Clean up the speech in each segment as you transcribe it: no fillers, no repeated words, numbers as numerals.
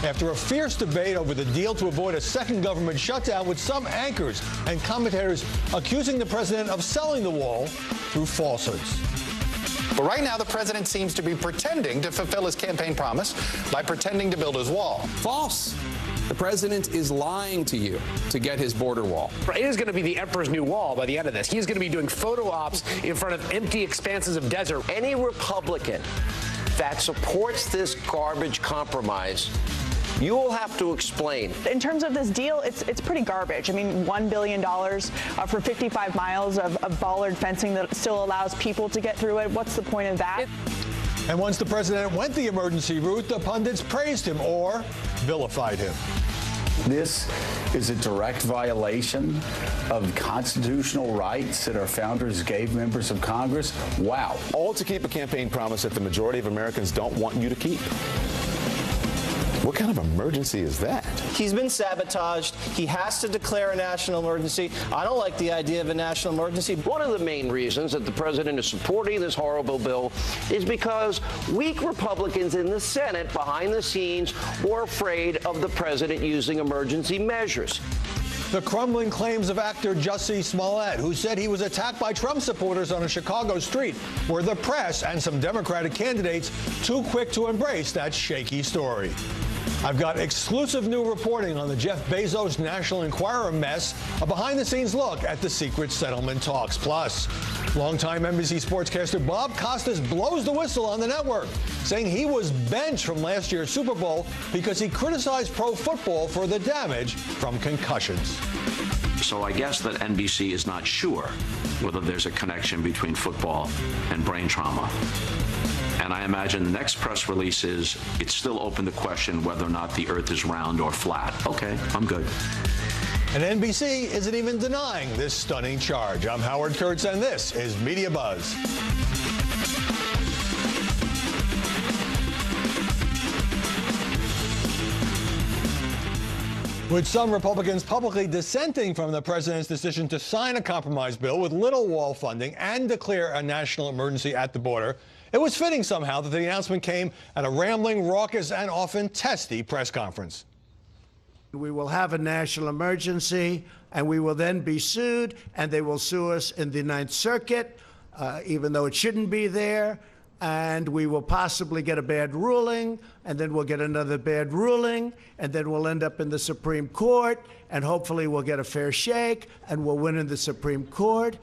after a fierce debate over the deal to avoid a second government shutdown, with some anchors and commentators accusing the president of selling the wall through falsehoods. But right now, the president seems to be pretending to fulfill his campaign promise by pretending to build his wall. False. The president is lying to you to get his border wall. It is going to be the emperor's new wall by the end of this. He's going to be doing photo ops in front of empty expanses of desert. Any Republican that supports this garbage compromise, you will have to explain. In terms of this deal, it's pretty garbage. I mean, $1 billion for 55 miles of bollard fencing that still allows people to get through it. What's the point of that? And once the president went the emergency route, the pundits praised him or vilified him. This is a direct violation of constitutional rights that our founders gave members of Congress. Wow. All to keep a campaign promise that the majority of Americans don't want you to keep. What kind of emergency is that? He's been sabotaged. He has to declare a national emergency. I don't like the idea of a national emergency. One of the main reasons that the president is supporting this horrible bill is because weak Republicans in the Senate behind the scenes were afraid of the president using emergency measures. The crumbling claims of actor Jussie Smollett, who said he was attacked by Trump supporters on a Chicago street, were the press and some Democratic candidates too quick to embrace that shaky story. I've got exclusive new reporting on the Jeff Bezos National Enquirer mess, a behind-the-scenes look at the secret settlement talks. Plus, longtime NBC sportscaster Bob Costas blows the whistle on the network, saying he was benched from last year's Super Bowl because he criticized pro football for the damage from concussions. So I guess that NBC is not sure whether there's a connection between football and brain trauma. And I imagine the next press release is, it's still open to question whether or not the earth is round or flat. Okay, I'm good. And NBC isn't even denying this stunning charge. I'm Howard Kurtz, and this is MediaBuzz. With some Republicans publicly dissenting from the president's decision to sign a compromise bill with little wall funding and declare a national emergency at the border, it was fitting somehow that the announcement came at a rambling, raucous, and often testy press conference. We will have a national emergency, and we will then be sued, and they will sue us in the Ninth Circuit, even though it shouldn't be there. And we will possibly get a bad ruling, and then we'll get another bad ruling, and then we'll end up in the Supreme Court, and hopefully we'll get a fair shake, and we'll win in the Supreme Court.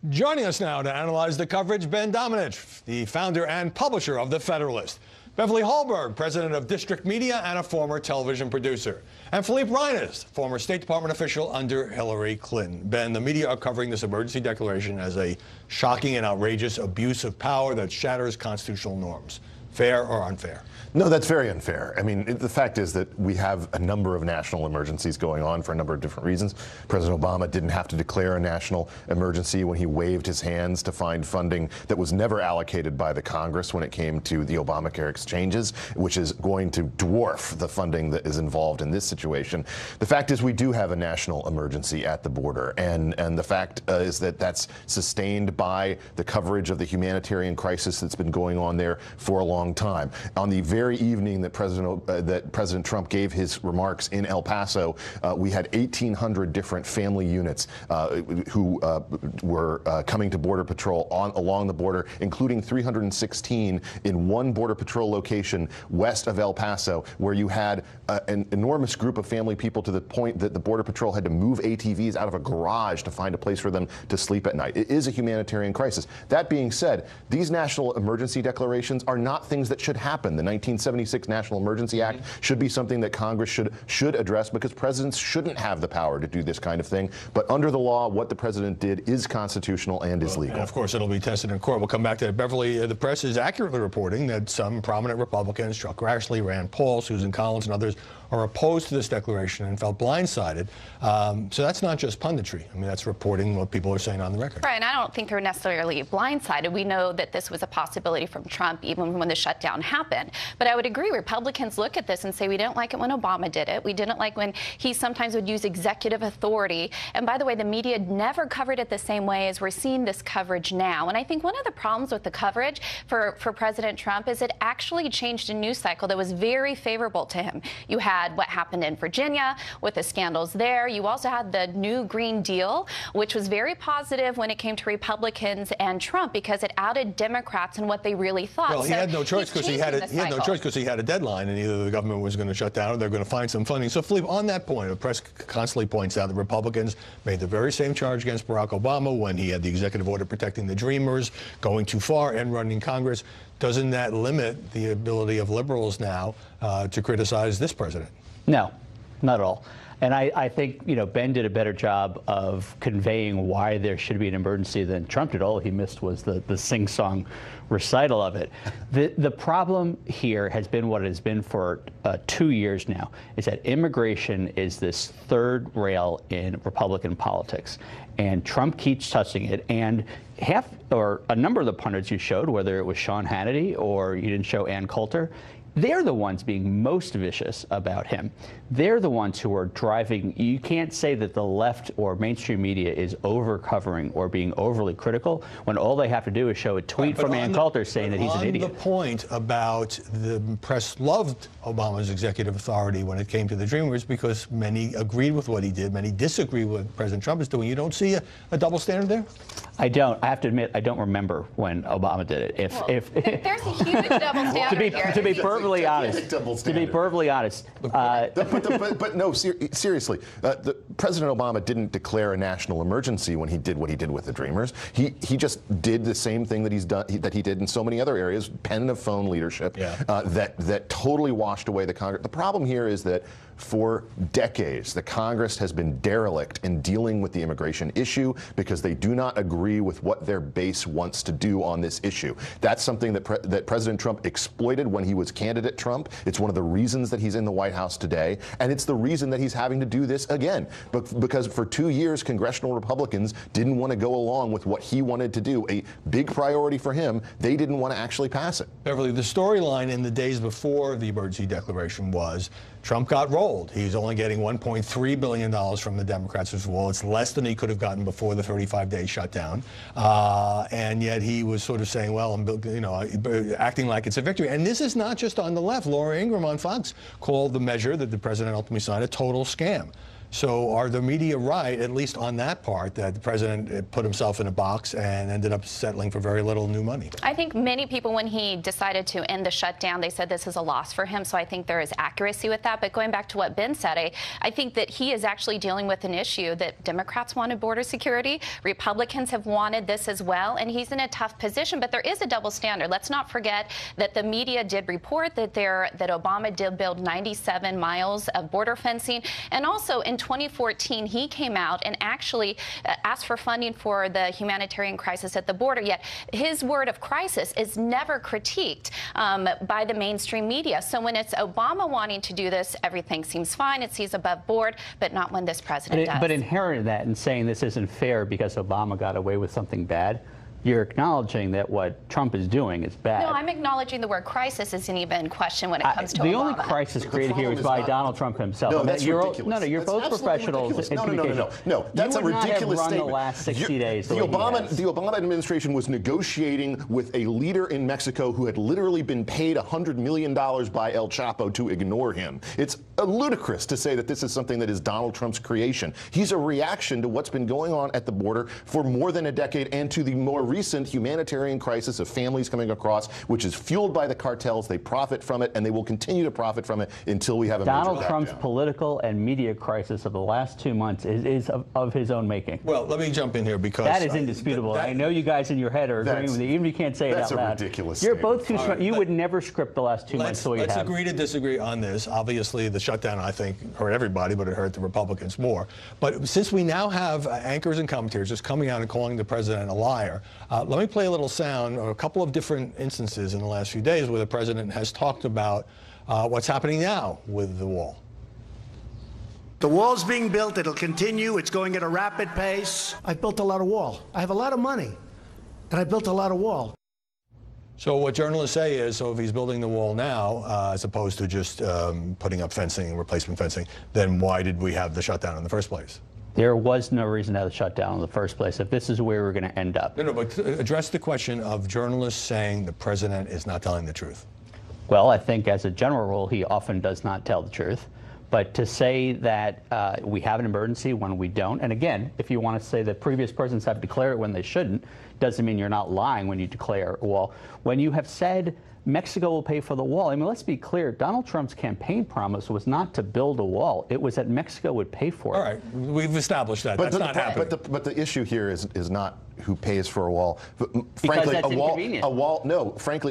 Joining us now to analyze the coverage, Ben Domenech, the founder and publisher of The Federalist. Beverly Hallberg, president of District Media and a former television producer. And Philippe Reines, former State Department official under Hillary Clinton. Ben, the media are covering this emergency declaration as a shocking and outrageous abuse of power that shatters constitutional norms. Fair or unfair? No, that's very unfair. I mean, the fact is that we have a number of national emergencies going on for a number of different reasons. President Obama didn't have to declare a national emergency when he waved his hands to find funding that was never allocated by the Congress when it came to the Obamacare exchanges, which is going to dwarf the funding that is involved in this situation. The fact is we do have a national emergency at the border, and the fact is that that's sustained by the coverage of the humanitarian crisis that's been going on there for a long time. On the very evening that President Trump gave his remarks in El Paso, we had 1,800 different family units who were coming to Border Patrol along the border, including 316 in one Border Patrol location west of El Paso, where you had an enormous group of family people to the point that the Border Patrol had to move ATVs out of a garage to find a place for them to sleep at night. It is a humanitarian crisis. That being said, these national emergency declarations are not things that should happen. The 1976 National Emergency Act should be something that Congress should address, because presidents shouldn't have the power to do this kind of thing. But under the law, what the president did is constitutional and is legal. And of course, it'll be tested in court. We'll come back to that. Beverly, the press is accurately reporting that some prominent Republicans, Chuck Grassley, Rand Paul, Susan Collins, and others, are opposed to this declaration and felt blindsided. So that's not just punditry. I mean, that's reporting what people are saying on the record. Right, and I don't think they're necessarily blindsided. We know that this was a possibility from Trump even when the shutdown happened. But I would agree, Republicans look at this and say we didn't like it when Obama did it. We didn't like when he sometimes would use executive authority. And by the way, the media never covered it the same way as we're seeing this coverage now. And I think one of the problems with the coverage for President Trump is it actually changed a news cycle that was very favorable to him. You had what happened in Virginia with the scandals there. You also had the new Green Deal, which was very positive when it came to Republicans and Trump because it outed Democrats and what they really thought. Well, he had no choice because he had a deadline, and either the government was going to shut down or they're going to find some funding. So, Philippe, on that point, the press constantly points out that Republicans made the very same charge against Barack Obama when he had the executive order protecting the Dreamers, going too far and running Congress. Doesn't that limit the ability of liberals now to criticize this president? No, not at all. And I think, Ben did a better job of conveying why there should be an emergency than Trump did. All he missed was the sing-song recital of it. The problem here has been what it has been for 2 years now, is that immigration is this third rail in Republican politics. And Trump keeps touching it. And a number of the pundits you showed, whether it was Sean Hannity or you didn't show Ann Coulter, they're the ones being most vicious about him. They're the ones who are driving. You can't say that the left or mainstream media is over-covering or being overly critical when all they have to do is show a tweet from Ann Coulter saying that he's an idiot. On the point about the press loved Obama's executive authority when it came to the Dreamers because many agreed with what he did, many disagree with what President Trump is doing. You don't see a double standard there? I don't. I have to admit, I don't remember when Obama did it. There's a huge double standard here. To be perfectly honest. But no, seriously, President Obama didn't declare a national emergency when he did what he did with the Dreamers. He just did the same thing that he did in so many other areas, pen of phone leadership, that totally washed away the Congress. The problem here is that for decades, the Congress has been derelict in dealing with the immigration issue because they do not agree with what their base wants to do on this issue. That's something that President Trump exploited when he was candidate Trump. It's one of the reasons that he's in the White House today, and it's the reason that he's having to do this again. Because for 2 years, congressional Republicans didn't want to go along with what he wanted to do, a big priority for him. They didn't want to actually pass it. Beverly, the storyline in the days before the emergency declaration was Trump got rolled. He's only getting $1.3 billion from the Democrats as well. It's less than he could have gotten before the 35-day shutdown. And yet he was sort of saying, well, acting like it's a victory. And this is not just on the left. Laura Ingraham on Fox called the measure that the president ultimately signed a total scam. So are the media right, at least on that part, that the president put himself in a box and ended up settling for very little new money? I think many people, when he decided to end the shutdown, they said this is a loss for him. So I think there is accuracy with that. But going back to what Ben said, I think that he is actually dealing with an issue that Democrats wanted border security. Republicans have wanted this as well. And he's in a tough position. But there is a double standard. Let's not forget that the media did report that Obama did build 97 miles of border fencing. And also in 2014, he came out and actually asked for funding for the humanitarian crisis at the border. Yet his word of crisis is never critiqued by the mainstream media. So when it's Obama wanting to do this, everything seems fine. It seems above board, but not when this president does. But inherent in that and saying this isn't fair because Obama got away with something bad, you're acknowledging that what Trump is doing is bad. No, I'm acknowledging the word crisis isn't even in question when it comes to the Obama. only crisis created here is by Donald Trump himself. No, that's ridiculous. You're both professionals in communication. No, that's a ridiculous statement. The last 60 days. The Obama administration was negotiating with a leader in Mexico who had literally been paid $100 million by El Chapo to ignore him. It's ludicrous to say that this is something that is Donald Trump's creation. He's a reaction to what's been going on at the border for more than a decade and to the more recent humanitarian crisis of families coming across, which is fueled by the cartels. They profit from it, and they will continue to profit from it until we have a Donald Trump's political and media crisis of the last 2 months is of his own making. Well, let me jump in here because that is indisputable. I know you guys in your head are agreeing with it, even if you can't say it out loud. That's a ridiculous You're both too smart. You would never script the last 2 months the way you have. Let's agree to disagree on this. Obviously, the shutdown, I think, hurt everybody, but it hurt the Republicans more. But since we now have anchors and commentators just coming out and calling the president a liar, let me play a little sound of a couple of different instances in the last few days where the president has talked about what's happening now with the wall. The wall's being built. It'll continue. It's going at a rapid pace. I've built a lot of wall. I have a lot of money, and I built a lot of wall. So what journalists say is, so if he's building the wall now, as opposed to just putting up fencing, replacement fencing, then why did we have the shutdown in the first place? There was no reason to have the shutdown in the first place if this is where we're going to end up. No, but address the question of journalists saying the president is not telling the truth. Well, I think as a general rule, he often does not tell the truth. But to say that we have an emergency when we don't, and again, if you want to say that previous presidents have declared it when they shouldn't, doesn't mean you're not lying when you declare a wall. When you have said Mexico will pay for the wall, I mean, let's be clear, Donald Trump's campaign promise was not to build a wall. It was that Mexico would pay for it. All right, we've established that. That's not happening. But the issue here is not who pays for a wall. Frankly,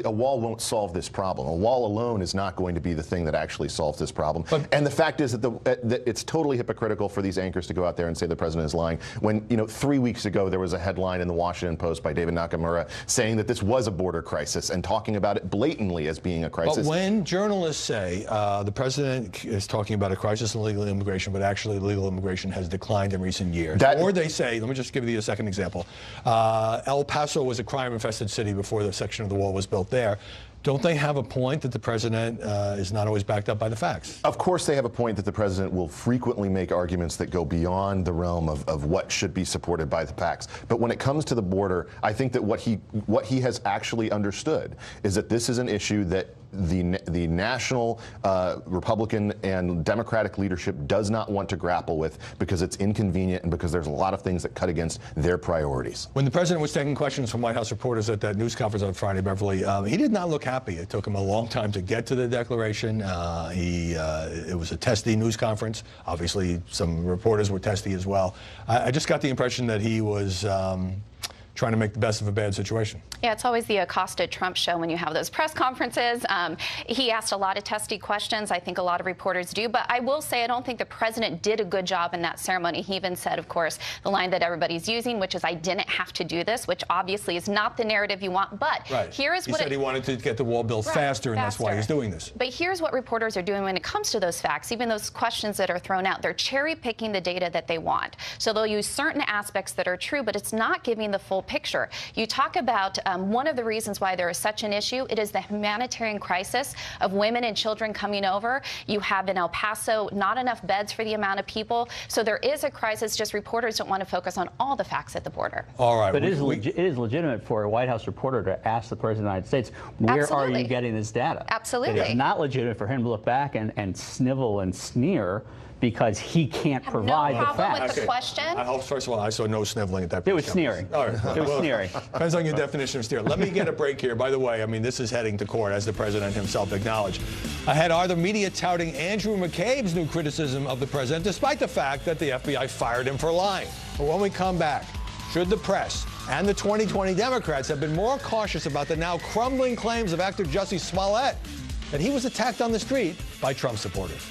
a wall won't solve this problem. A wall alone is not going to be the thing that actually solves this problem. And the fact is that it's totally hypocritical for these anchors to go out there and say the president is lying. When 3 weeks ago there was a headline in the Washington Post by David Nakamura saying that this was a border crisis and talking about it blatantly as being a crisis. But when journalists say the president is talking about a crisis in illegal immigration, but actually illegal immigration has declined in recent years, or they say, let me just give you a second example. El Paso was a crime-infested city before the section of the wall was built there. Don't they have a point that the president is not always backed up by the facts? Of course they have a point that the president will frequently make arguments that go beyond the realm of what should be supported by the facts. But when it comes to the border, I think that what he has actually understood is that this is an issue that the national Republican and Democratic leadership does not want to grapple with because it's inconvenient and because there's a lot of things that cut against their priorities. When the president was taking questions from White House reporters at that news conference on Friday, Beverly, he did not look happy. It took him a long time to get to the declaration. It was a testy news conference. Obviously, some reporters were testy as well. I just got the impression that he was trying to make the best of a bad situation. Yeah, it's always the accosted Trump show when you have those press conferences. He asked a lot of testy questions. I think a lot of reporters do. But I will say I don't think the president did a good job in that ceremony. He even said, of course, the line that everybody's using, which is, I didn't have to do this, which obviously is not the narrative you want. But here's what he said he wanted to get the wall built faster, and that's why he's doing this. But here's what reporters are doing when it comes to those facts, even those questions that are thrown out. They're cherry picking the data that they want. So they'll use certain aspects that are true, but it's not giving the full picture. You talk about one of the reasons why there is such an issue. It is the humanitarian crisis of women and children coming over. You have in El Paso not enough beds for the amount of people. So there is a crisis. Just reporters don't want to focus on all the facts at the border. All right. But it is legitimate for a White House reporter to ask the president of the United States, where are you getting this data? Absolutely. It is not legitimate for him to look back and snivel and sneer because he can't provide the facts. No problem with the question. I hope, first of all, I saw no sniveling at that point. It was sneering. All right. It was sneering. Depends on your definition of sneering. Let me get a break here. By the way, I mean, this is heading to court, as the president himself acknowledged. Ahead are the media touting Andrew McCabe's new criticism of the president, despite the fact that the FBI fired him for lying. But when we come back, should the press and the 2020 Democrats have been more cautious about the now crumbling claims of actor Jussie Smollett that he was attacked on the street by Trump supporters?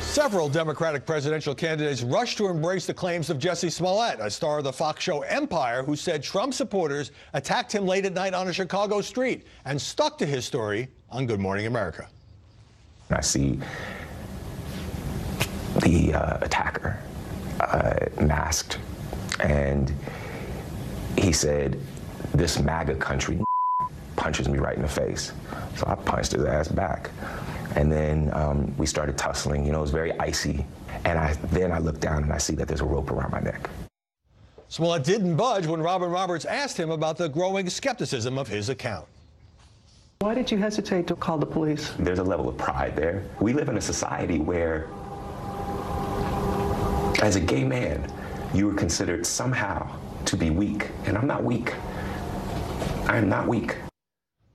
Several Democratic presidential candidates rushed to embrace the claims of Jussie Smollett, a star of the Fox show Empire, who said Trump supporters attacked him late at night on a Chicago street, and stuck to his story on Good Morning America. I see the attacker masked, and he said, "This MAGA country punches me right in the face." So I punched his ass back. And then we started tussling. You know, it was very icy. And then I looked down and I see that there's a rope around my neck. Smollett didn't budge when Robin Roberts asked him about the growing skepticism of his account. Why did you hesitate to call the police? There's a level of pride there. We live in a society where, as a gay man, you are considered somehow to be weak. And I'm not weak. I am not weak.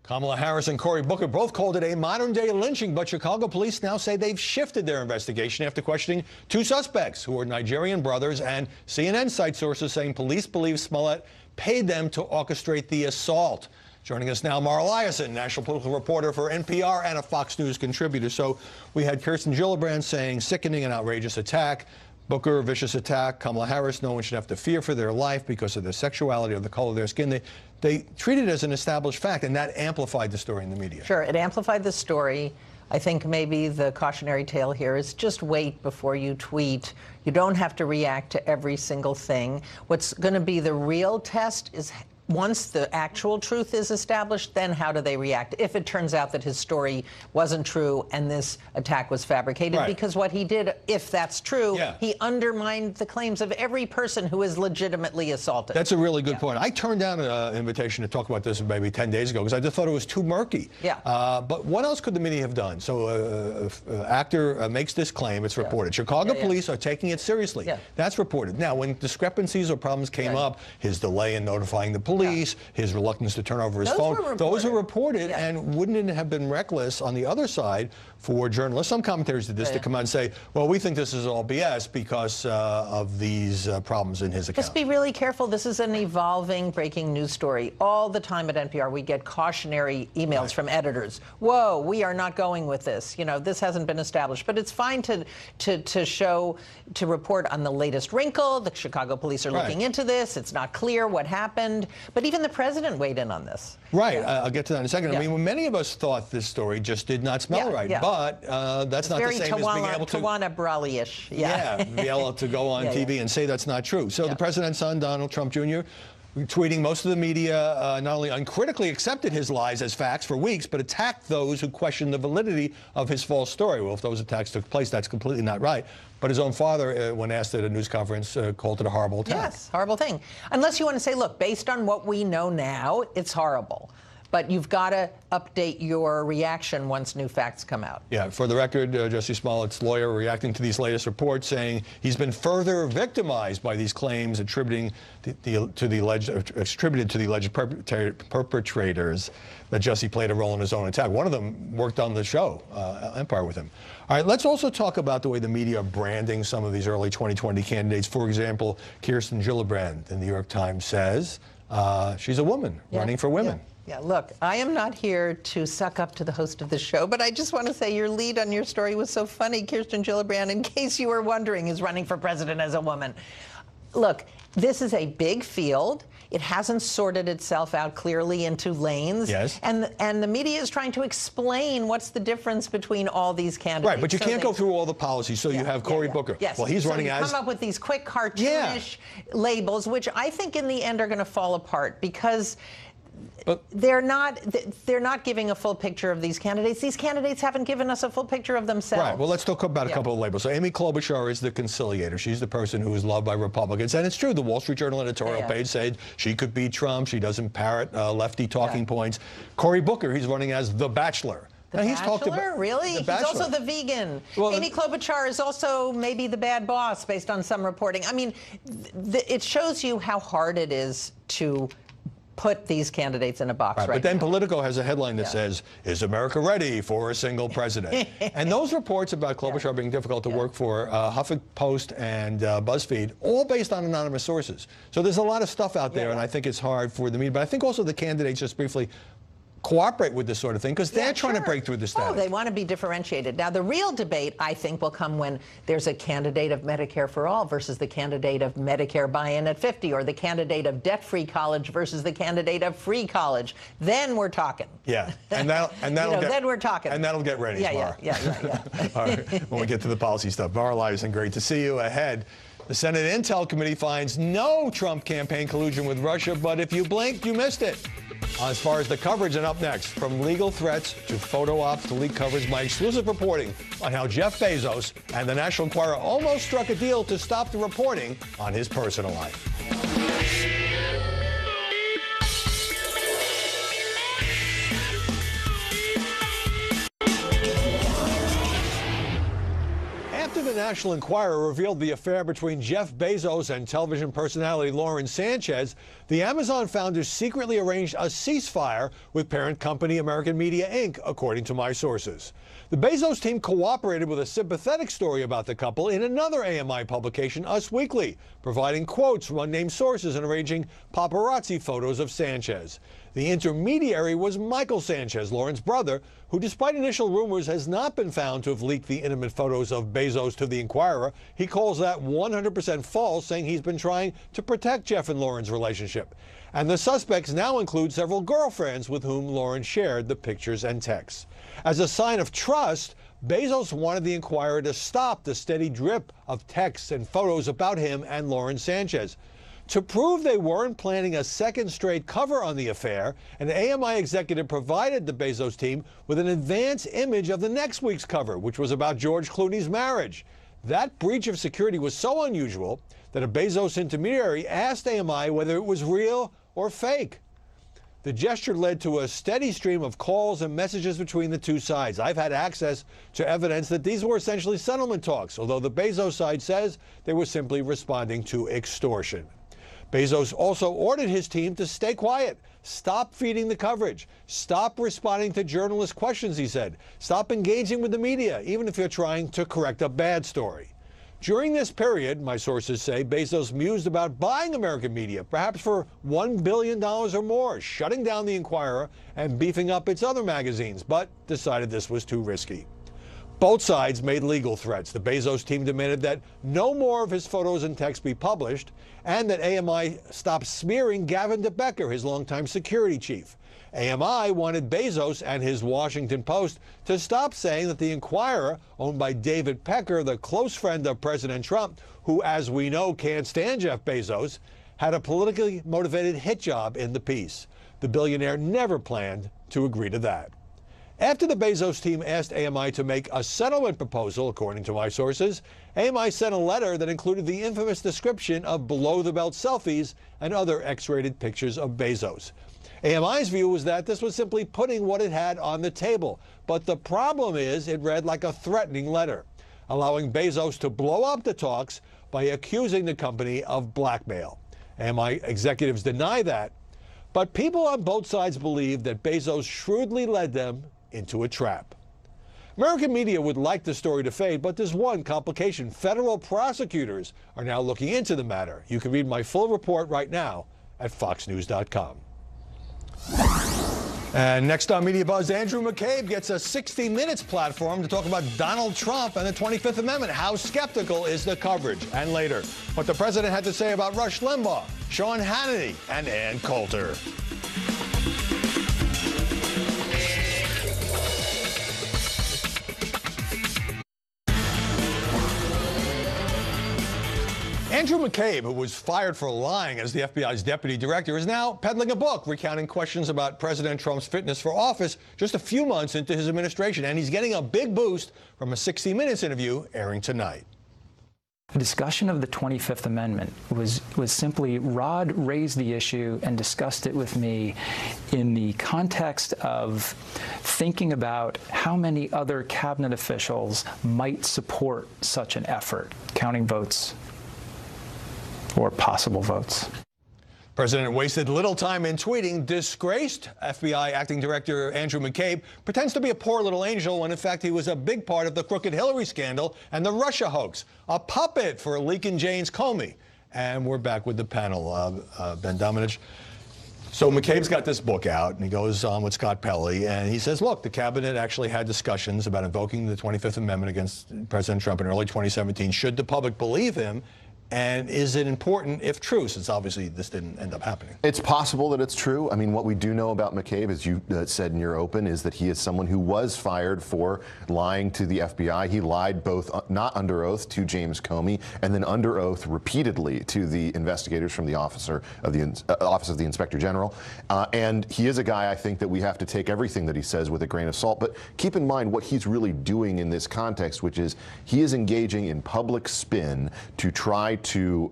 Kamala Harris and Cory Booker both called it a modern-day lynching, but Chicago police now say they've shifted their investigation after questioning two suspects who are Nigerian brothers, and CNN site sources saying police believe Smollett paid them to orchestrate the assault. Joining us now, Mara Liasson, national political reporter for NPR and a Fox News contributor. So we had Kirsten Gillibrand saying sickening and outrageous attack. Booker, vicious attack. Kamala Harris, no one should have to fear for their life because of their sexuality or the color of their skin. They treated it as an established fact, and that amplified the story in the media. Sure, it amplified the story. I think maybe the cautionary tale here is just wait before you tweet. You don't have to react to every single thing. What's going to be the real test is once the actual truth is established, then how do they react? If it turns out that his story wasn't true and this attack was fabricated, Right. because what he did, if that's true, he undermined the claims of every person who is legitimately assaulted. That's a really good point. I turned down an invitation to talk about this maybe 10 days ago because I just thought it was too murky. But what else could the media have done? So actor makes this claim, it's reported. Chicago police are taking it seriously. That's reported. Now, when discrepancies or problems came up, his delay in notifying the police, his reluctance to turn over his phone, those are reported, and wouldn't it have been reckless on the other side for journalists, some commentators did this, to come out and say, well, we think this is all BS because of these problems in his account. Just be really careful. This is an evolving breaking news story. All the time at NPR, we get cautionary emails from editors. Whoa, we are not going with this. You know, this hasn't been established. But it's fine to report on the latest wrinkle. The Chicago police are looking into this. It's not clear what happened. But even the president weighed in on this. Right. I'll get to that in a second. I mean, when many of us thought this story just did not smell right. But that's not the same as being able to... Tawana Brawley-ish. Be able to go on TV and say that's not true. So the president's son, Donald Trump Jr., tweeting, most of the media not only uncritically accepted his lies as facts for weeks, but attacked those who questioned the validity of his false story. Well, if those attacks took place, that's completely not right. But his own father, when asked at a news conference, called it a horrible attack. Yes, horrible thing. Unless you want to say, look, based on what we know now, it's horrible. But you've got to update your reaction once new facts come out. Yeah, for the record, Jussie Smollett's lawyer reacting to these latest reports, saying he's been further victimized by these claims attributed to the alleged perpetrators that Jussie played a role in his own attack. One of them worked on the show, Empire, with him. All right, let's also talk about the way the media are branding some of these early 2020 candidates. For example, Kirsten Gillibrand, the New York Times says she's a woman running for women. Yeah, look, I am not here to suck up to the host of the show, but I just want to say your lead on your story was so funny. Kirsten Gillibrand, in case you were wondering, is running for president as a woman. Look, this is a big field. It hasn't sorted itself out clearly into lanes. Yes. And the media is trying to explain what's the difference between all these candidates. Right, but you can't go through all the policies. So you have Cory Booker. Yes. Well, he's running as... come up with these quick cartoonish labels, which I think in the end are going to fall apart because... But they're not giving a full picture of these candidates. These candidates haven't given us a full picture of themselves. Right. Well, let's talk about a couple of labels. So Amy Klobuchar is the conciliator. She's the person who is loved by Republicans. And it's true. The Wall Street Journal editorial page said she could beat Trump. She doesn't parrot lefty talking points. Cory Booker, he's running as the Bachelor. The Bachelor? Really? He's also the vegan. Well, Amy Klobuchar is also maybe the bad boss, based on some reporting. I mean, it shows you how hard it is to put these candidates in a box But then Politico has a headline that says, is America ready for a single president? And those reports about Klobuchar being difficult to work for, HuffPost and BuzzFeed, all based on anonymous sources. So there's a lot of stuff out there, and I think it's hard for the media. But I think also the candidates, just briefly, cooperate with this sort of thing because they're trying to break through the static. Oh, they want to be differentiated. Now, the real debate, I think, will come when there's a candidate of Medicare for all versus the candidate of Medicare buy-in at 50, or the candidate of debt-free college versus the candidate of free college. Then we're talking. Yeah, and that'll then we're talking. And that'll get ready tomorrow. All right, when we get to the policy stuff. Mara Liasson, great to see you. Ahead, the Senate Intel Committee finds no Trump campaign collusion with Russia, but if you blinked, you missed it. As far as the coverage, and up next, from legal threats to photo ops to leak coverage, my exclusive reporting on how Jeff Bezos and the National Enquirer almost struck a deal to stop the reporting on his personal life. After the National Enquirer revealed the affair between Jeff Bezos and television personality Lauren Sanchez, the Amazon founders secretly arranged a ceasefire with parent company American Media Inc., according to my sources. The Bezos team cooperated with a sympathetic story about the couple in another AMI publication, Us Weekly, providing quotes from unnamed sources and arranging paparazzi photos of Sanchez. The intermediary was Michael Sanchez, Lauren's brother, who, despite initial rumors, has not been found to have leaked the intimate photos of Bezos to the Inquirer. He calls that 100% false, saying he's been trying to protect Jeff and Lauren's relationship. And the suspects now include several girlfriends with whom Lauren shared the pictures and texts. As a sign of trust, Bezos wanted the Inquirer to stop the steady drip of texts and photos about him and Lauren Sanchez. To prove they weren't planning a second straight cover on the affair, an AMI executive provided the Bezos team with an advance image of the next week's cover, which was about George Clooney's marriage. That breach of security was so unusual that a Bezos intermediary asked AMI whether it was real or fake. The gesture led to a steady stream of calls and messages between the two sides. I've had access to evidence that these were essentially settlement talks, although the Bezos side says they were simply responding to extortion. Bezos also ordered his team to stay quiet, stop feeding the coverage, stop responding to journalist questions, he said. Stop engaging with the media, even if you're trying to correct a bad story. During this period, my sources say, Bezos mused about buying American media, perhaps for $1 billion or more, shutting down the Inquirer and beefing up its other magazines, but decided this was too risky. Both sides made legal threats. The Bezos team demanded that no more of his photos and texts be published, and that AMI stop smearing Gavin DeBecker, his longtime security chief. AMI wanted Bezos and his Washington Post to stop saying that the Inquirer, owned by David Pecker, the close friend of President Trump, who, as we know, can't stand Jeff Bezos, had a politically motivated hit job in the piece. The billionaire never planned to agree to that. After the Bezos team asked AMI to make a settlement proposal, according to my sources, AMI sent a letter that included the infamous description of below-the-belt selfies and other X-rated pictures of Bezos. AMI's view was that this was simply putting what it had on the table. But the problem is it read like a threatening letter, allowing Bezos to blow up the talks by accusing the company of blackmail. AMI executives deny that, but people on both sides believe that Bezos shrewdly led them into a trap. American media would like the story to fade, but there's one complication. Federal prosecutors are now looking into the matter. You can read my full report right now at foxnews.com. And next on MediaBuzz, Andrew McCabe gets a 60 Minutes platform to talk about Donald Trump and the 25th Amendment. How skeptical is the coverage? And later, what the president had to say about Rush Limbaugh, Sean Hannity, and Ann Coulter. Andrew McCabe, who was fired for lying as the FBI's deputy director, is now peddling a book recounting questions about President Trump's fitness for office just a few months into his administration. And he's getting a big boost from a 60 Minutes interview airing tonight. The discussion of the 25th Amendment was simply Rod raised the issue and discussed it with me in the context of thinking about how many other cabinet officials might support such an effort, counting votes or possible votes. The president wasted little time in tweeting. Disgraced FBI acting director Andrew McCabe pretends to be a poor little angel when in fact he was a big part of the crooked Hillary scandal and the Russia hoax, a puppet for leaking James Comey. And we're back with the panel. Ben Domenech. So McCabe's got this book out, and he goes on with Scott Pelley, and he says, look, the cabinet actually had discussions about invoking the 25th Amendment against President Trump in early 2017. Should the public believe him? And is it important if true, since obviously this didn't end up happening? It's possible that it's true. I mean, what we do know about McCabe, as you said in your open, is that he is someone who was fired for lying to the FBI. He lied both not under oath to James Comey and then under oath repeatedly to the investigators from the Office of the Inspector General. And he is a guy, I think, that we have to take everything that he says with a grain of salt. But keep in mind what he's really doing in this context, which is he is engaging in public spin to try to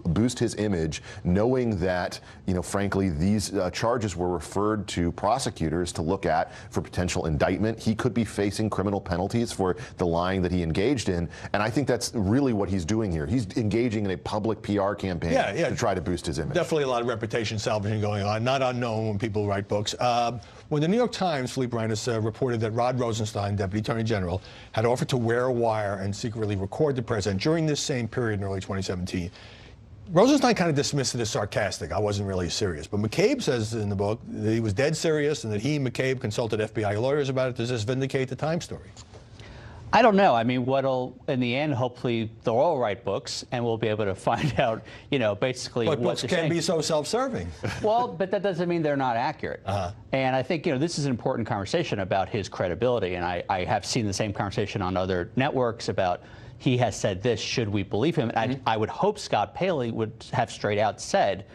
boost his image, knowing that, you know, frankly, these charges were referred to prosecutors to look at for potential indictment. He could be facing criminal penalties for the lying that he engaged in, and I think that's really what he's doing here. He's engaging in a public PR campaign to try to boost his image. Definitely a lot of reputation salvaging going on. Not unknown when people write books. When the New York Times, Philippe Reines, reported that Rod Rosenstein, Deputy Attorney General, had offered to wear a wire and secretly record the president during this same period in early 2017, Rosenstein kind of dismissed it as sarcastic. I wasn't really serious. But McCabe says in the book that he was dead serious and that he, McCabe, consulted FBI lawyers about it. Does this vindicate the Time story? I don't know. I mean, what'll, in the end, hopefully they'll all write books and we'll be able to find out, you know, basically but what books can be so self-serving. Well, but that doesn't mean they're not accurate. And I think, you know, this is an important conversation about his credibility. And I have seen the same conversation on other networks about he has said this, should we believe him? And I would hope Scott Paley would have straight out said,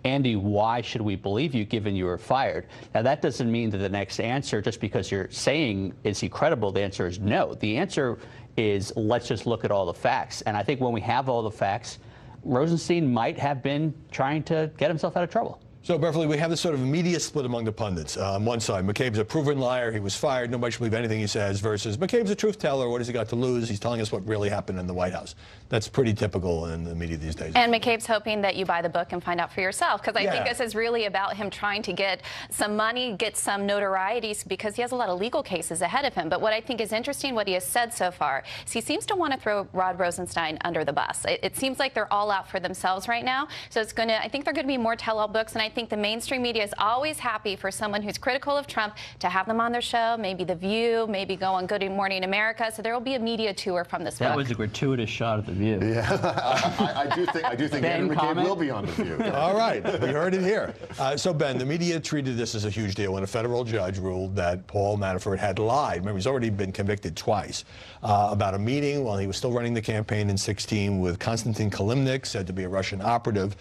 Andy, why should we believe you given you were fired? Now, that doesn't mean that the next answer, just because you're saying, is he credible, the answer is no. The answer is, let's just look at all the facts. And I think when we have all the facts, Rosenstein might have been trying to get himself out of trouble. So, Beverly, we have this sort of media split among the pundits. On one side, McCabe's a proven liar. He was fired. Nobody should believe anything he says. Versus McCabe's a truth teller. What has he got to lose? He's telling us what really happened in the White House. That's pretty typical in the media these days. And McCabe's hoping that you buy the book and find out for yourself. Because I think this is really about him trying to get some money, get some notoriety, because he has a lot of legal cases ahead of him. But what I think is interesting, what he has said so far, is he seems to want to throw Rod Rosenstein under the bus. It seems like they're all out for themselves right now. So it's going to, I think they're going to be more tell-all books. And I think the mainstream media is always happy for someone who's critical of Trump to have them on their show, maybe The View, maybe go on Good Morning America. So there will be a media tour from this book. That was a gratuitous shot at The View. Yeah, I do think Andrew McCabe will be on The View. All right, we heard it here. So, Ben, the media treated this as a huge deal when a federal judge ruled that Paul Manafort had lied. Remember, he's already been convicted twice about a meeting while he was still running the campaign in 2016 with Konstantin Kilimnik, said to be a Russian operative.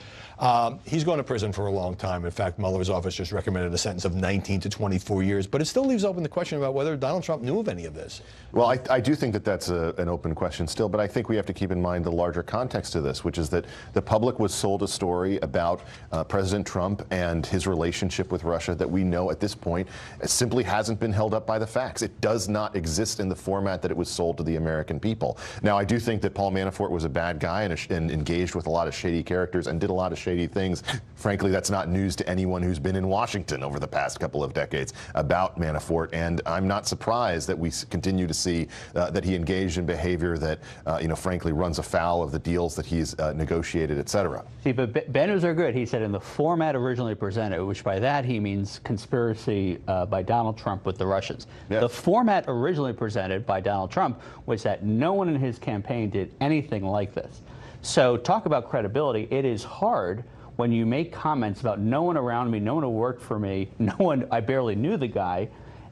He's going to prison for a long time. In fact, Mueller's office just recommended a sentence of 19 to 24 years. But it still leaves open the question about whether Donald Trump knew of any of this. Well, I do think that that's an open question still, but I think we have to keep in mind the larger context of this, which is that the public was sold a story about President Trump and his relationship with Russia that we know at this point simply hasn't been held up by the facts. It does not exist in the format that it was sold to the American people. Now, I do think that Paul Manafort was a bad guy and engaged with a lot of shady characters and did a lot of shady things. Frankly, that's not news to anyone who's been in Washington over the past couple of decades about Manafort, and I'm not surprised that we continue to see that he engaged in behavior that, frankly, runs afoul of the deals that he's negotiated, et cetera. See, but Ben was good. He said in the format originally presented, which by that he means conspiracy by Donald Trump with the Russians. Yes. The format originally presented by Donald Trump was that no one in his campaign did anything like this. So talk about credibility. It is hard when you make comments about no one around me, no one who worked for me, no one, I barely knew the guy,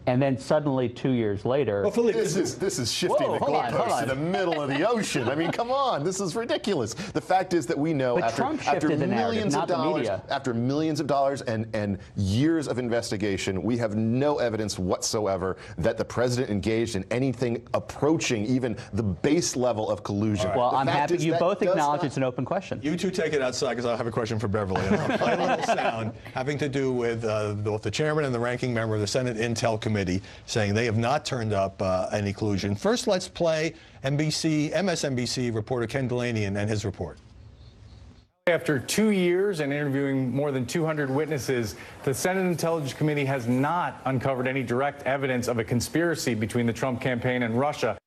and then suddenly 2 years later... Well, Philippe, this is shifting the goalposts to the middle of the ocean. I mean, come on, this is ridiculous. The fact is that we know after millions of dollars and years of investigation, we have no evidence whatsoever that the president engaged in anything approaching even the base level of collusion. Right. Well, I'm happy you both acknowledge it's an open question. You two take it outside because I'll have a question for Beverly. And I'll play a little sound having to do with both the chairman and the ranking member of the Senate Intel Committee saying they have not turned up any collusion. First, let's play MSNBC reporter Ken Delaney and his report. After 2 years and interviewing more than 200 witnesses, the Senate Intelligence Committee has not uncovered any direct evidence of a conspiracy between the Trump campaign and Russia.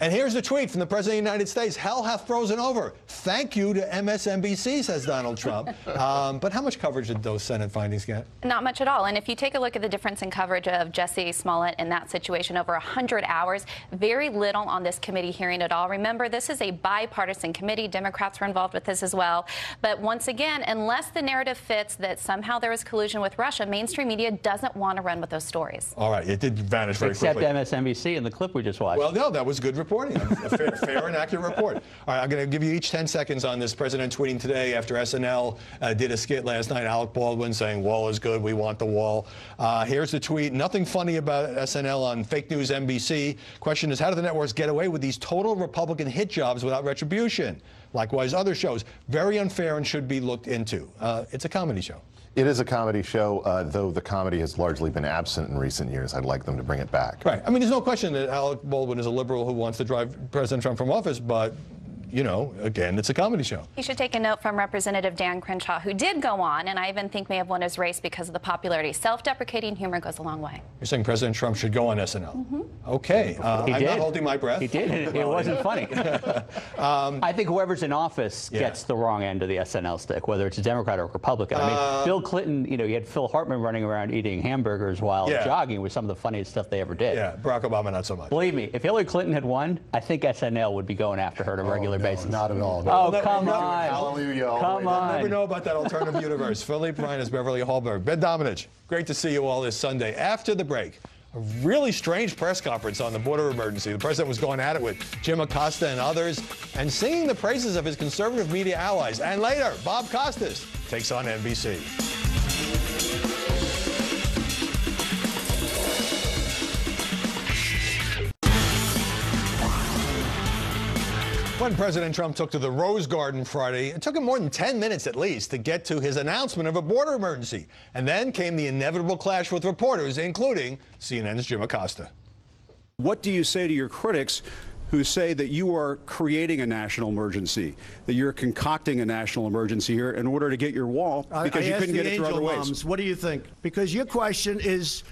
And here's the tweet from the President of the United States. Hell hath frozen over. Thank you to MSNBC, says Donald Trump. But how much coverage did those Senate findings get? Not much at all. And if you take a look at the difference in coverage of Jussie Smollett in that situation, over 100 hours, very little on this committee hearing at all. Remember, this is a bipartisan committee. Democrats were involved with this as well. But once again, unless the narrative fits that somehow there was collusion with Russia, mainstream media doesn't want to run with those stories. All right. It did vanish very quickly. Except MSNBC in the clip we just watched. Well, no, that was good reporting, a fair and accurate report. All right, I'm going to give you each 10 seconds on this. President tweeting today after SNL did a skit last night, Alec Baldwin saying, wall is good, we want the wall. Here's the tweet. Nothing funny about SNL on fake news NBC. Question is, how do the networks get away with these total Republican hit jobs without retribution? Likewise, other shows. Very unfair and should be looked into. It's a comedy show. It is a comedy show, though the comedy has largely been absent in recent years. I'd like them to bring it back. Right. I mean, there's no question that Alec Baldwin is a liberal who wants to drive President Trump from office, but you know, again, it's a comedy show. You should take a note from Representative Dan Crenshaw, who did go on, and I even think may have won his race because of the popularity. Self-deprecating humor goes a long way. You're saying President Trump should go on SNL? Mm-hmm. Okay. I'm not holding my breath. He did. It wasn't funny. I think whoever's in office gets the wrong end of the SNL stick, whether it's a Democrat or Republican. I mean, Bill Clinton, you know, you had Phil Hartman running around eating hamburgers while jogging was some of the funniest stuff they ever did. Yeah, Barack Obama, not so much. Believe me, if Hillary Clinton had won, I think SNL would be going after her on a regular basis. Not at all. Oh, No. come on. Hallelujah. Come on. You'll never know about that alternative universe. Philippe Reines, Beverly Hallberg, Ben Domenech. Great to see you all this Sunday. After the break, a really strange press conference on the border emergency. The president was going at it with Jim Acosta and others and singing the praises of his conservative media allies. And later, Bob Costas takes on NBC. When President Trump took to the Rose Garden Friday, it took him more than 10 minutes at least to get to his announcement of a border emergency. And then came the inevitable clash with reporters, including CNN's Jim Acosta. What do you say to your critics who say that you are creating a national emergency, that you're concocting a national emergency here in order to get your wall because you couldn't get it through other ways? What do you think? Because your question is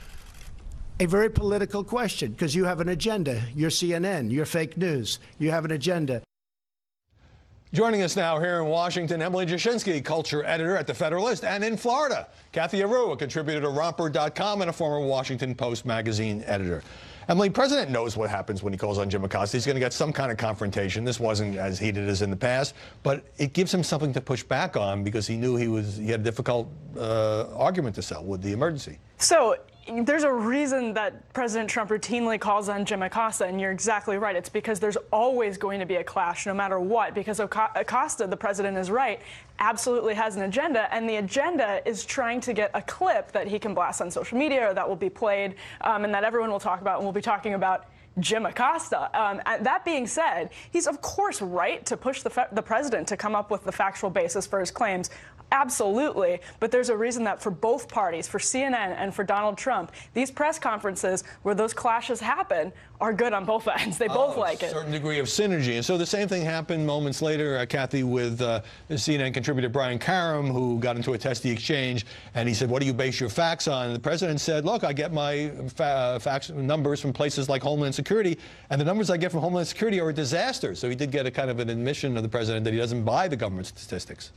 a very political question, because you have an agenda. You're CNN, you're fake news. You have an agenda. Joining us now here in Washington, Emily Jashinsky, culture editor at The Federalist, and in Florida, Kathy Aru, a contributor to Romper.com and a former Washington Post magazine editor. Emily, President knows what happens when he calls on Jim Acosta. He's going to get some kind of confrontation. This wasn't as heated as in the past, but it gives him something to push back on because he knew he had a difficult argument to sell with the emergency. So there's a reason that President Trump routinely calls on Jim Acosta, and you're exactly right. It's because there's always going to be a clash no matter what, because Acosta, the president is right, absolutely has an agenda, and the agenda is trying to get a clip that he can blast on social media or that will be played and that everyone will talk about, and we'll be talking about Jim Acosta. That being said, he's of course right to push the president to come up with the factual basis for his claims. Absolutely. But there's a reason that for both parties, for CNN and for Donald Trump, these press conferences where those clashes happen are good on both ends. They both like it. A certain degree of synergy. And so the same thing happened moments later, Kathy, with CNN contributor Brian Karam, who got into a testy exchange. And he said, what do you base your facts on? And the president said, look, I get my facts numbers from places like Homeland Security. And the numbers I get from Homeland Security are a disaster. So he did get a kind of an admission of the president that he doesn't buy the government statistics.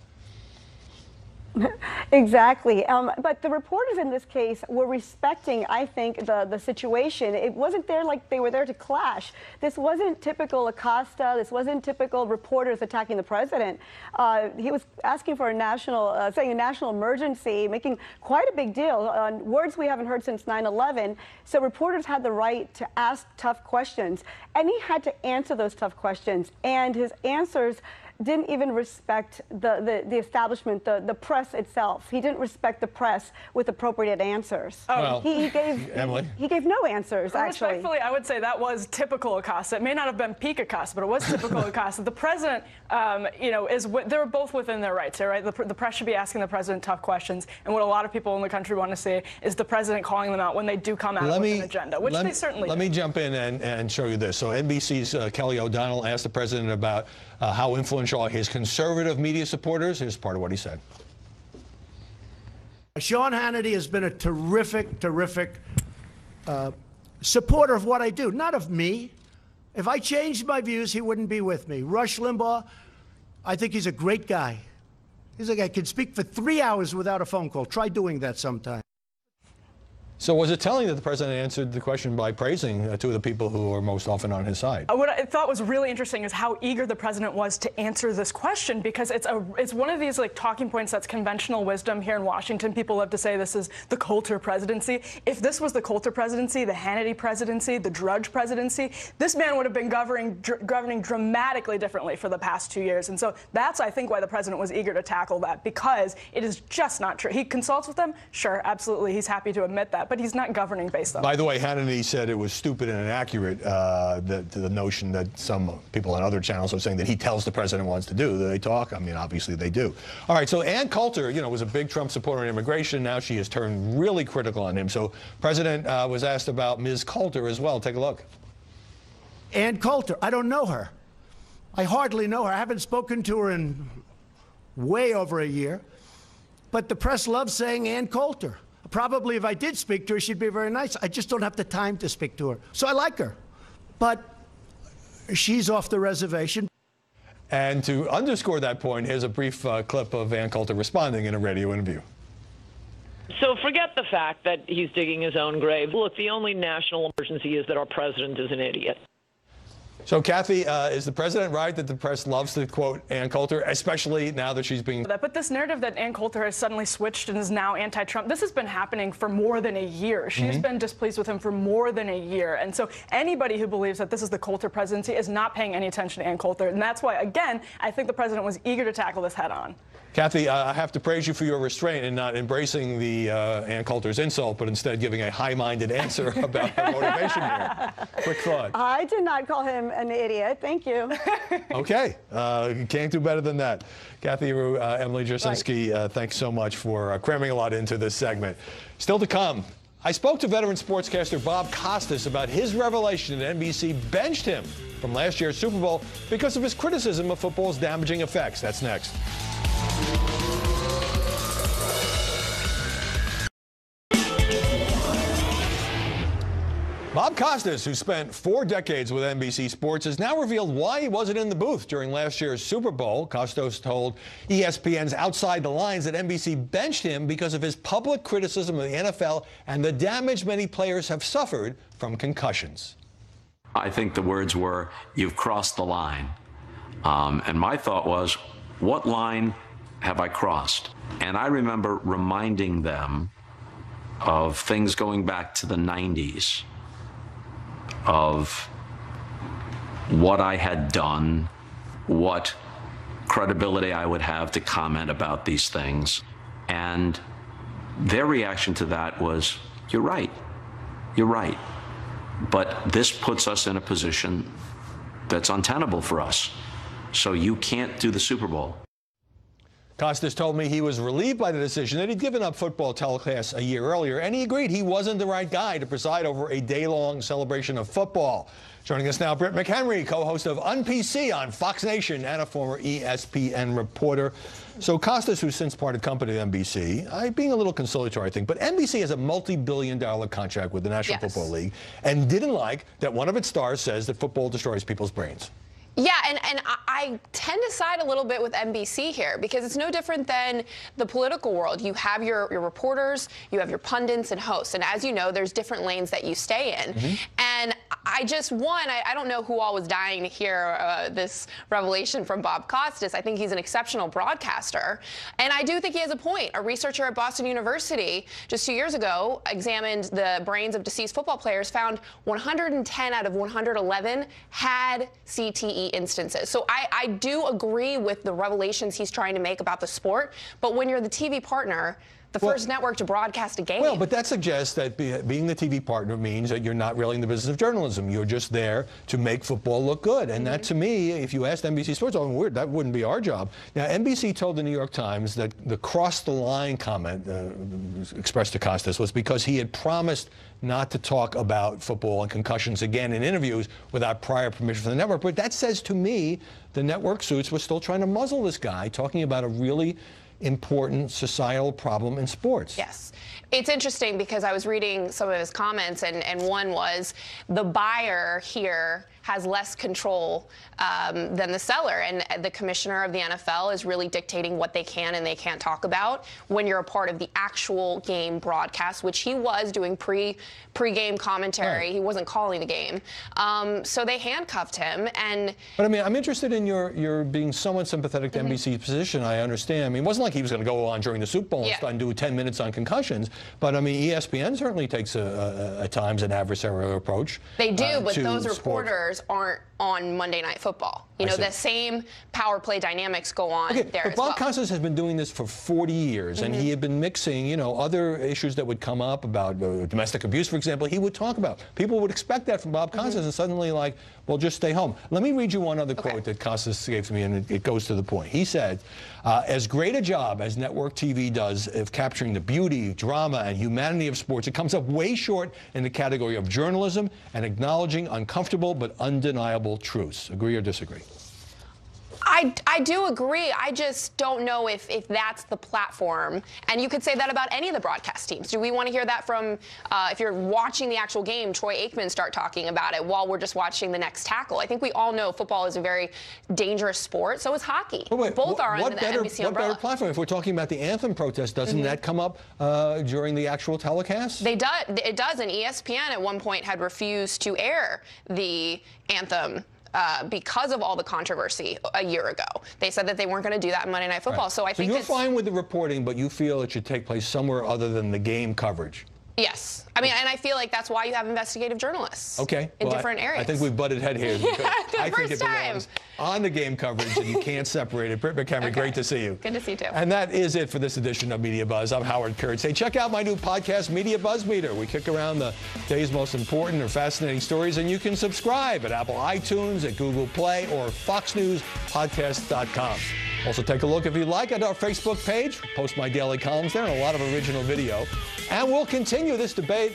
Exactly. But the reporters in this case were respecting, I think, the situation. It wasn't there like they were there to clash. This wasn't typical Acosta. This wasn't typical reporters attacking the president. He was asking for a national, saying a national emergency, making quite a big deal on words we haven't heard since 9/11. So reporters had the right to ask tough questions, and he had to answer those tough questions. And his answers didn't even respect the establishment, the press itself. He didn't respect the press with appropriate answers. Well, he gave no answers, actually. Respectfully, I would say that was typical Acosta. It may not have been peak Acosta, but it was typical Acosta. The president, you know, they're both within their rights, right? The press should be asking the president tough questions, and what a lot of people in the country want to see is the president calling them out when they do come out with an agenda, which they certainly do. Let me jump in and show you this. So NBC's Kelly O'Donnell asked the president about how influential are his conservative media supporters. Here's part of what he said. Sean Hannity has been a terrific supporter of what I do, not of me. If I changed my views, he wouldn't be with me. Rush Limbaugh, I think he's a great guy. He's a guy who can speak for 3 hours without a phone call. Try doing that sometime. So was it telling that the president answered the question by praising two of the people who are most often on his side? What I thought was really interesting is how eager the president was to answer this question, because it's one of these like talking points that's conventional wisdom here in Washington. People love to say this is the Coulter presidency. If this was the Coulter presidency, the Hannity presidency, the Drudge presidency, this man would have been governing dramatically differently for the past 2 years. And so that's, I think, why the president was eager to tackle that, because it is just not true. He consults with them, sure, absolutely, he's happy to admit that, but he's not governing based on By the way, Hannity said it was stupid and inaccurate, the notion that some people on other channels are saying that he tells the president wants to do. They talk. I mean, obviously they do. All right, so Ann Coulter, you know, was a big Trump supporter on immigration. Now she has turned really critical on him. So President was asked about Ms. Coulter as well. Take a look. Ann Coulter, I don't know her. I hardly know her. I haven't spoken to her in way over a year. But the press loves saying Ann Coulter. Probably if I did speak to her, she'd be very nice. I just don't have the time to speak to her. So I like her. But she's off the reservation. And to underscore that point, here's a brief clip of Ann Coulter responding in a radio interview. So forget the fact that he's digging his own grave. Look, the only national emergency is that our president is an idiot. So, Kathy, is the president right that the press loves to quote Ann Coulter, especially now that she's being... But this narrative that Ann Coulter has suddenly switched and is now anti-Trump, this has been happening for more than a year. She's been displeased with him for more than a year. And so anybody who believes that this is the Coulter presidency is not paying any attention to Ann Coulter. And that's why, again, I think the president was eager to tackle this head on. Kathy, I have to praise you for your restraint in not embracing the Ann Coulter's insult, but instead giving a high-minded answer about her motivation here. Quick thought. I did not call him an idiot. Thank you. Okay. You can't do better than that. Kathy, Emily Jasinski, thanks so much for cramming a lot into this segment. Still to come, I spoke to veteran sportscaster Bob Costas about his revelation that NBC benched him from last year's Super Bowl because of his criticism of football's damaging effects. That's next. Bob Costas, who spent 4 decades with NBC Sports, has now revealed why he wasn't in the booth during last year's Super Bowl. Costas told ESPN's Outside the Lines that NBC benched him because of his public criticism of the NFL and the damage many players have suffered from concussions. I think the words were, "You've crossed the line." And my thought was, what line have I crossed? And I remember reminding them of things going back to the 90s, of what I had done, what credibility I would have to comment about these things. And their reaction to that was, "You're right. You're right. But this puts us in a position that's untenable for us. So you can't do the Super Bowl." Costas told me he was relieved by the decision, that he'd given up football telecasts a year earlier, and he agreed he wasn't the right guy to preside over a day-long celebration of football. Joining us now, Britt McHenry, co-host of Un-PC on Fox Nation and a former ESPN reporter. So Costas, who's since parted company with NBC, being a little conciliatory, I think, but NBC has a multi-billion-dollar contract with the National Football League and didn't like that one of its stars says that football destroys people's brains. Yeah, and I tend to side a little bit with NBC here because it's no different than the political world. You have your reporters, you have your pundits and hosts, and as you know, there's different lanes that you stay in. And I don't know who all was dying to hear this revelation from Bob Costas. I think he's an exceptional broadcaster, and I do think he has a point. A researcher at Boston University just 2 years ago examined the brains of deceased football players, found 110 out of 111 had CTE instances. So I do agree with the revelations he's trying to make about the sport, but when you're the TV partner, the first network to broadcast a game. Well, but that suggests that being the TV partner means that you're not really in the business of journalism. You're just there to make football look good. And that, to me, if you asked NBC Sports, weird, that wouldn't be our job. Now, NBC told the New York Times that the cross-the-line comment expressed to Costas was because he had promised not to talk about football and concussions again in interviews without prior permission from the network. But that says to me the network suits were still trying to muzzle this guy talking about a really important societal problem in sports. Yes. It's interesting because I was reading some of his comments, and one was the buyer here has less control than the seller, and the commissioner of the NFL is really dictating what they can and they can't talk about when you're a part of the actual game broadcast, which he was doing pre-game commentary. Right. He wasn't calling the game. So they handcuffed him. But I mean, I'm interested in your being somewhat sympathetic to NBC's position. I understand. I mean, it wasn't like he was going to go on during the Super Bowl and do 10 minutes on concussions. But I mean, ESPN certainly takes at times an adversarial approach. They do, but those reporters aren't on Monday Night Football. You know, the same power play dynamics go on there but as well. Bob Costas has been doing this for 40 years, and he had been mixing, you know, other issues that would come up about domestic abuse, for example. He would talk about. People would expect that from Bob Costas, and suddenly, like, well, just stay home. Let me read you one other quote that Costas gave to me, and it goes to the point. He said, as great a job as network TV does of capturing the beauty, drama, and humanity of sports, it comes up way short in the category of journalism and acknowledging uncomfortable but undeniable truths. Agree or disagree? I do agree. I just don't know if that's the platform. And you could say that about any of the broadcast teams. Do we want to hear that from, if you're watching the actual game, Troy Aikman start talking about it while we're just watching the next tackle? I think we all know football is a very dangerous sport. So is hockey. Both are under the NBC umbrella. What better platform? If we're talking about the anthem protest, doesn't that come up during the actual telecast? It does. And ESPN at one point had refused to air the anthem because of all the controversy a year ago. They said that they weren't going to do that in Monday Night Football. Right. So I think you're fine with the reporting, but you feel it should take place somewhere other than the game coverage. Yes. I mean, and I feel like that's why you have investigative journalists. Okay. In different areas. I think we've butted head here. Yeah, I think it belongs on the game coverage, and you can't separate it. Britt McHenry, great to see you. Good to see you, too. And that is it for this edition of Media Buzz. I'm Howard Kurtz. Hey, check out my new podcast, Media Buzz Meter. We kick around the day's most important or fascinating stories, and you can subscribe at Apple iTunes, at Google Play, or FoxNewsPodcast.com. Also, take a look, if you like, at our Facebook page. Post my daily columns there and a lot of original video. And we'll continue this debate